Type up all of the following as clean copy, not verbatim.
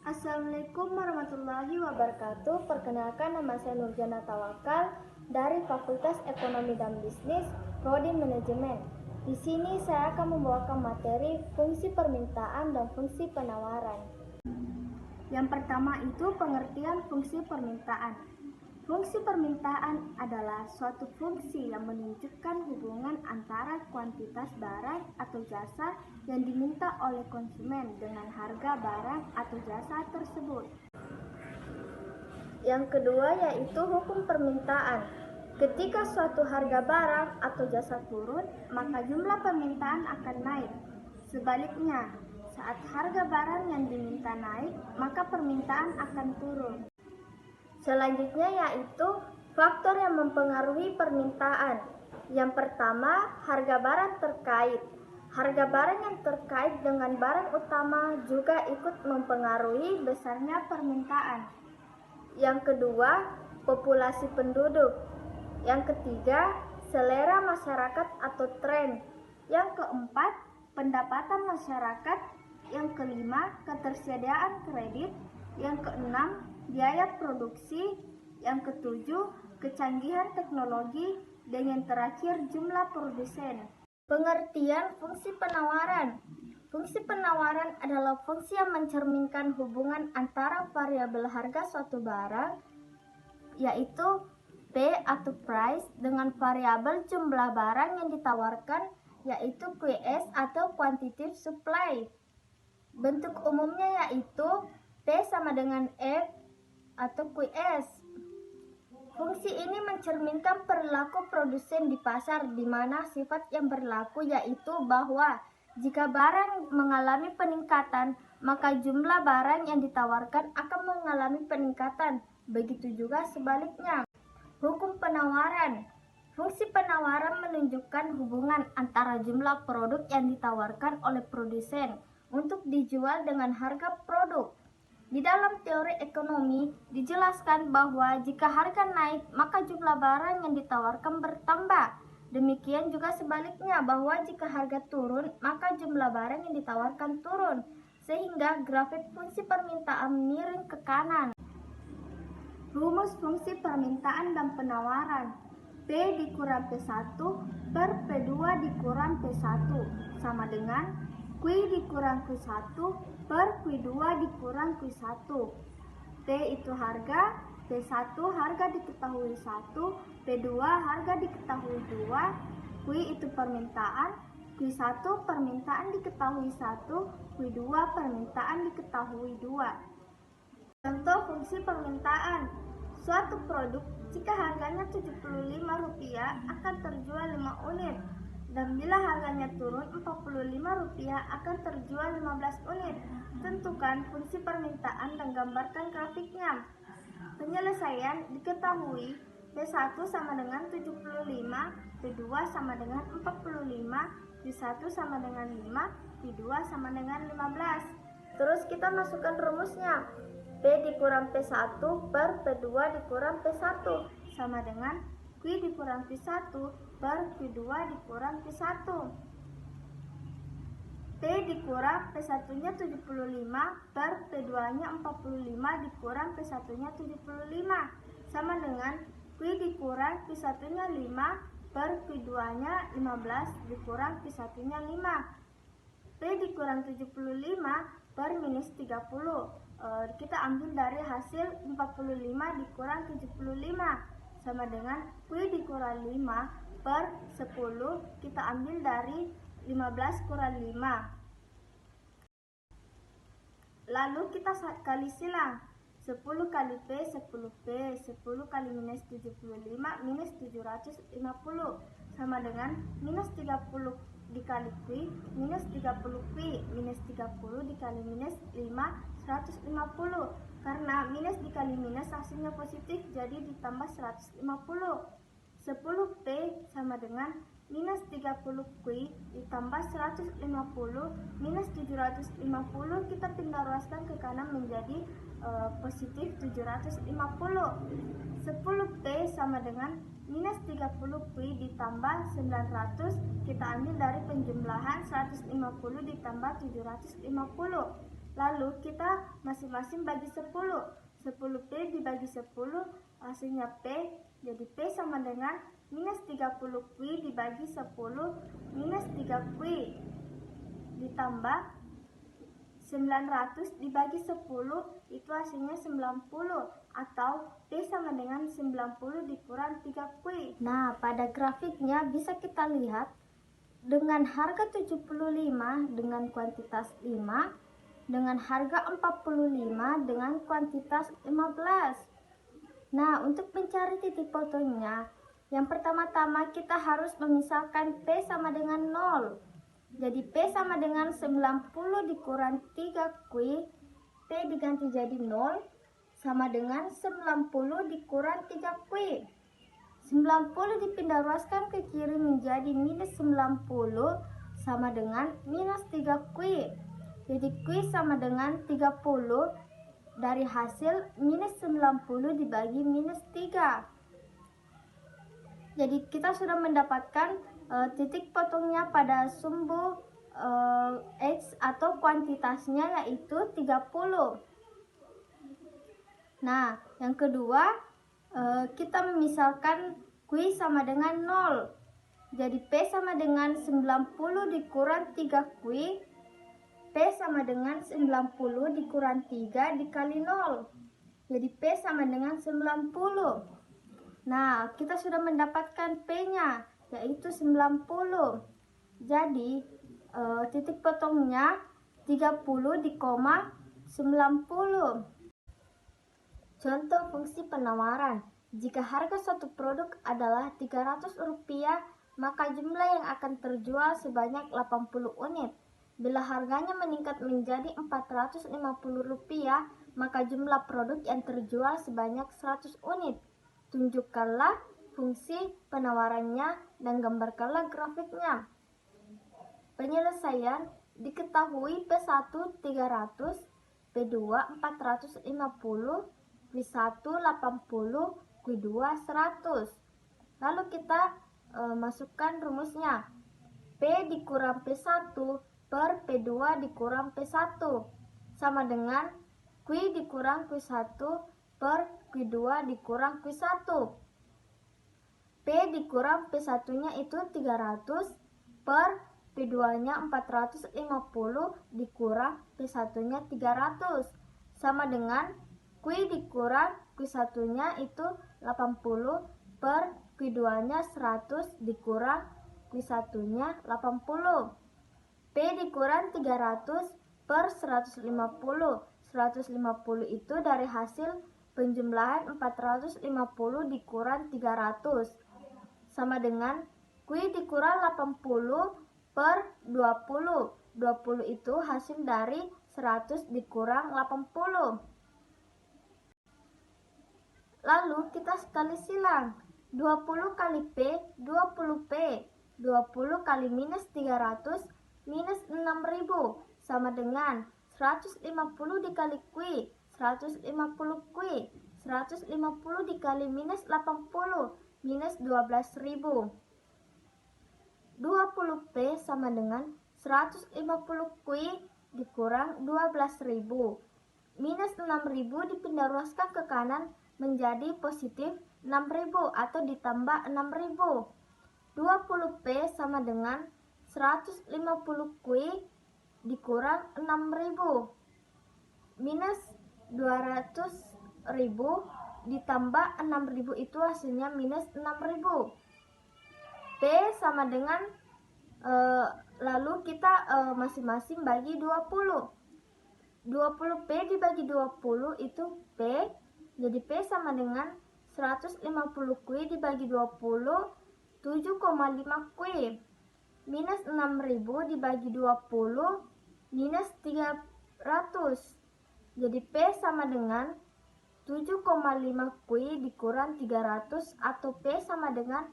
Assalamualaikum warahmatullahi wabarakatuh. Perkenalkan, nama saya Nurjana Tawakal dari Fakultas Ekonomi dan Bisnis, Prodi Manajemen. Di sini saya akan membawakan materi fungsi permintaan dan fungsi penawaran. Yang pertama itu pengertian fungsi permintaan. Fungsi permintaan adalah suatu fungsi yang menunjukkan hubungan antara kuantitas barang atau jasa yang diminta oleh konsumen dengan harga barang atau jasa tersebut. Yang kedua yaitu hukum permintaan. Ketika suatu harga barang atau jasa turun, maka jumlah permintaan akan naik. Sebaliknya, saat harga barang yang diminta naik, maka permintaan akan turun. Selanjutnya yaitu faktor yang mempengaruhi permintaan. Yang pertama, harga barang terkait. Harga barang yang terkait dengan barang utama juga ikut mempengaruhi besarnya permintaan. Yang kedua, populasi penduduk. Yang ketiga, selera masyarakat atau tren. Yang keempat, pendapatan masyarakat. Yang kelima, ketersediaan kredit. Yang keenam, biaya produksi. Yang ketujuh, kecanggihan teknologi. Dan yang terakhir, jumlah produsen. Pengertian fungsi penawaran. Fungsi penawaran adalah fungsi yang mencerminkan hubungan antara variabel harga suatu barang, yaitu P atau price, dengan variabel jumlah barang yang ditawarkan, yaitu QS atau quantitative supply. Bentuk umumnya yaitu P sama dengan F atau QS. Fungsi ini mencerminkan perilaku produsen di pasar, di mana sifat yang berlaku yaitu bahwa jika barang mengalami peningkatan, maka jumlah barang yang ditawarkan akan mengalami peningkatan. Begitu juga sebaliknya. Hukum penawaran. Fungsi penawaran menunjukkan hubungan antara jumlah produk yang ditawarkan oleh produsen untuk dijual dengan harga produk. Di dalam teori ekonomi dijelaskan bahwa jika harga naik, maka jumlah barang yang ditawarkan bertambah. Demikian juga sebaliknya, bahwa jika harga turun, maka jumlah barang yang ditawarkan turun, sehingga grafik fungsi permintaan miring ke kanan. Rumus fungsi permintaan dan penawaran. P dikurang P1 per P2 dikurang P1 sama dengan Q dikurang Q1 per Q2 dikurang Q1. P itu harga, P1 harga diketahui 1, P2 harga diketahui 2, Q itu permintaan, Q1 permintaan diketahui 1, Q2 permintaan diketahui 2. Contoh fungsi permintaan. Suatu produk jika harganya Rp75 akan terjual 5 unit. Dan bila harganya turun Rp45 akan terjual 15 unit. Tentukan fungsi permintaan dan gambarkan grafiknya. Penyelesaian diketahui P1 sama dengan 75, P2 sama dengan 45, P1 sama dengan 5, P2 sama dengan 15. Terus kita masukkan rumusnya. P dikurang P1 per P2 dikurang P1 sama dengan Q dikurang P1 per Q2 dikurang P1. P dikurang P1 nya 75 per P2 nya 45 dikurang P1 nya 75 sama dengan Q dikurang P1 nya 5 per Q2 nya 15 dikurang P1 nya 5. P dikurang 75 per minus 30. Kita ambil dari hasil 45 dikurang 75 sama dengan Q dikurang 5 per 10, kita ambil dari 15 kurang 5. Lalu kita kali silang. 10 kali P, 10P, 10 kali minus 75, minus 750 sama dengan minus 30 dikali Q, minus 30 Q, minus 30 dikali minus 5, 150. Karena minus dikali minus hasilnya positif, jadi ditambah 150. 10P sama dengan minus 30Q ditambah 150 minus 750, kita pindah ruaskan ke kanan menjadi positif 750. 10P sama dengan minus 30Q ditambah 900, kita ambil dari penjumlahan 150 ditambah 750. Lalu kita masing-masing bagi 10. 10P dibagi 10 hasilnya P. Jadi P sama dengan minus 30Q dibagi 10 minus 3Q ditambah 900 dibagi 10 itu hasilnya 90 atau P sama dengan 90 dikurang 3Q. Nah, pada grafiknya bisa kita lihat dengan harga 75 dengan kuantitas 5 dengan harga 45 dengan kuantitas 15. Nah, untuk mencari titik fotonya, yang pertama-tama kita harus memisahkan P sama dengan 0. Jadi P sama dengan 90 dikurang 3Q, P diganti jadi 0 sama dengan 90 dikurang 3Q. 90 dipindah ruaskan ke kiri menjadi minus 90 sama dengan minus 3Q. Jadi Q sama dengan 30, dari hasil minus 90 dibagi minus 3. Jadi kita sudah mendapatkan titik potongnya pada sumbu X atau kuantitasnya yaitu 30. Nah, yang kedua kita memisalkan Q sama dengan 0. Jadi P sama dengan 90 dikurang 3Q. P sama dengan 90 dikurang 3 dikali 0. Jadi P sama dengan 90. Nah, kita sudah mendapatkan P-nya, yaitu 90. Jadi, titik potongnya 30 di koma 90. Contoh fungsi penawaran. Jika harga suatu produk adalah Rp300, maka jumlah yang akan terjual sebanyak 80 unit. Bila harganya meningkat menjadi Rp450, maka jumlah produk yang terjual sebanyak 100 unit. Tunjukkanlah fungsi penawarannya dan gambarkanlah grafiknya. Penyelesaian diketahui P1 300, P2 450, Q1 80, Q2 100. Lalu kita masukkan rumusnya. P dikurang P1 per P2 dikurang P1 sama dengan Q dikurang Q1 per Q2 dikurang Q1. P dikurang P1 nya itu 300 per P2 nya 450 dikurang P1 nya 300 sama dengan Q dikurang Q1 nya itu 80 per Q2 nya 100 dikurang Q1 nya 80. P dikurang 300 per 150. 150 itu dari hasil penjumlahan 450 dikurang 300. Sama dengan Q dikurang 80 per 20. 20 itu hasil dari 100 dikurang 80. Lalu kita sekali silang. 20 kali P, 20P. 20 kali minus 300 minus 6000 sama dengan 150 dikali Q, 150Q, 150 dikali minus 80 minus 12.000. 20P sama dengan 150Q dikurang 12.000. Minus 6.000 dipindah ruaskan ke kanan menjadi positif 6.000 atau ditambah 6.000. 20P sama dengan 150Q dikurang 6.000 minus 200.000 ditambah 6.000 itu hasilnya minus 6.000. P sama dengan lalu kita masing-masing bagi 20. 20P dibagi 20 itu P. Jadi P sama dengan 150Q dibagi 20 7,5Q. Minus 6.000 dibagi 20 minus 300. Jadi P sama dengan 7,5Q dikurang 300 atau P sama dengan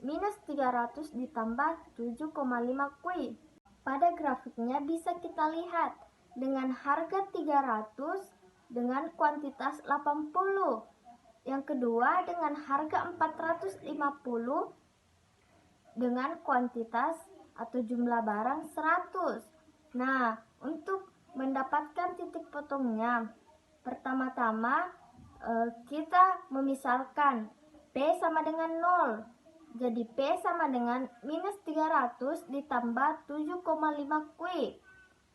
minus 300 ditambah 7,5Q. Pada grafiknya bisa kita lihat dengan harga 300 dengan kuantitas 80. Yang kedua dengan harga 450 dengan kuantitas atau jumlah barang 100. Nah, untuk mendapatkan titik potongnya, pertama-tama kita memisalkan P sama dengan 0. Jadi P sama dengan minus 300 ditambah 7,5 Q.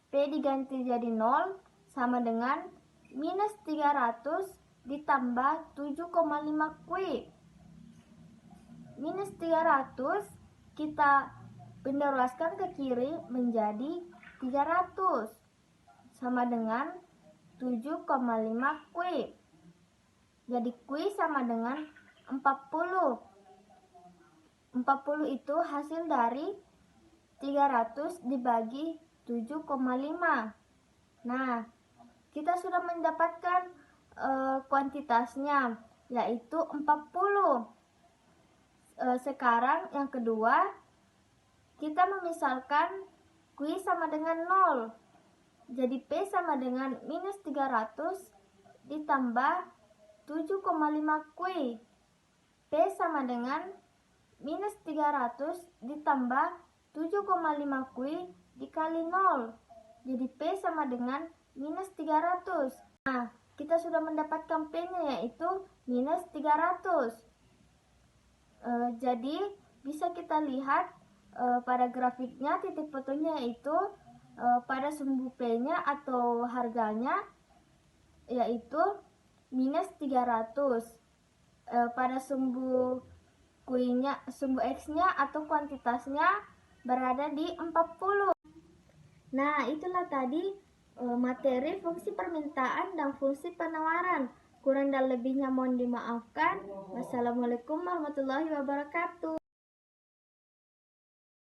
P diganti jadi 0 sama dengan minus 300 ditambah 7,5 Q. Minus 300 kita pindah ke kiri menjadi 300 sama dengan 7,5 Q. Jadi Q sama dengan 40. 40 itu hasil dari 300 dibagi 7,5. Nah, kita sudah mendapatkan kuantitasnya, yaitu 40. Sekarang yang kedua, kita memisalkan Q sama dengan 0. Jadi P sama dengan minus 300 ditambah 7,5 Q. P sama dengan minus 300 ditambah 7,5 Q dikali 0. Jadi P sama dengan minus 300. Nah, kita sudah mendapatkan P-nya yaitu minus 300. Jadi bisa kita lihat pada grafiknya titik fotonya yaitu pada sumbu P-nya atau harganya yaitu minus 300. Pada sumbu Q-nya, sumbu X-nya atau kuantitasnya berada di 40. Nah, itulah tadi materi fungsi permintaan dan fungsi penawaran. Kurang dan lebihnya mohon dimaafkan. Wassalamualaikum warahmatullahi wabarakatuh.